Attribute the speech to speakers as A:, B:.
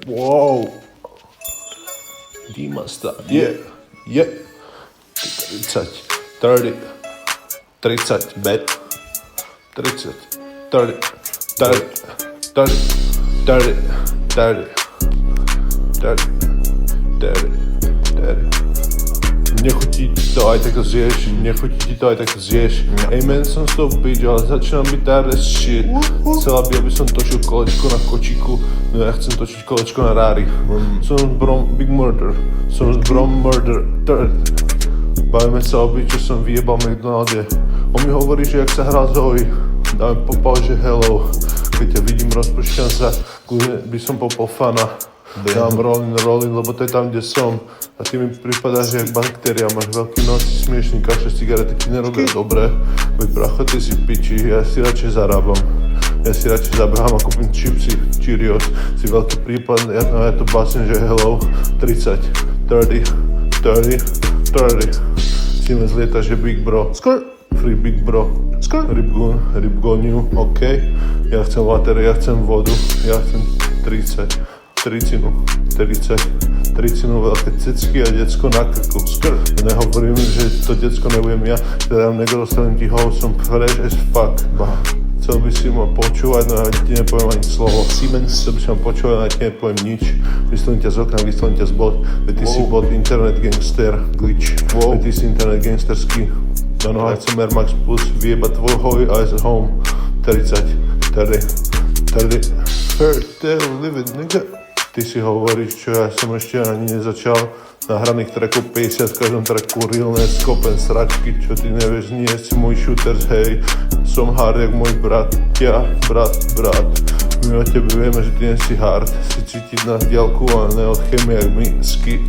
A: Wow. Dima style. Yeah. 30, 30, 30, bet. 30, 30, 30, 30, 30, 30, 30, 30. Nechutí ti to, aj tak to zješ. Nechutí ti to, aj tak to zješ. Amen, som z toho bitch, ale začínam byť TRS shit. Chcela by, aby som točil kolečko na kočíku, no ja chcem točiť kolečko na Rari. Som z Big Murder. Som z Murder Third. Bavíme sa o čo som vyjebal v McDonalde. On mi hovorí, že jak sa hrá Zoe. Dáme popal, že hello. Keď ťa vidím, rozpršťam sa, kľudne by som popal fana. Dám rolling, lebo to je tam, kde som. A ty mi prípadáš, že jak baktéria, máš veľký nos, si smiešný, kašle cigarety ti nerobia dobre. Veď bracho, ty si piči, ja si radšej zarábam. Ja si radšej zabehám a kúpim chipsy, Cheerios. Si veľký prípad, ja to básne, že hello. 30, 30, 30, 30. Si len zlieta, že big bro. Free big bro. Rybgoniu, OK. Ja chcem water, ja chcem vodu, ja chcem 30. 30, veľké cecky a decko na krku. Nehovorím, že to decko nebudem ja, teda nedostanem ti ho, som fresh as fuck. Chcel by si ma počúvať, no ja ti nepoviem ani slovo. Siemens, chcel by si ma počúvať, no ja ti nepoviem nič. Vystavím ťa z okna, vystavím ťa z bot. Veď ty si bot, internet gangster, glitch. Veď ty si internet gangsterský. Na nohách chcem Air Max Plus, vyjebať tvoj hoj eyes at home. 30, live it, nigga. Ty si hovoríš, čo ja som ešte ani nezačal. Nahraných trackov 50, v každom tracku realness, kopen sračky, čo ty nevieš, nie si môj shooters, hej. Som hard jak môj brat. My o tebe vieme, že ty nie si hard. Si cítiť na diaľku, ale ne od chemie, jak my, ski.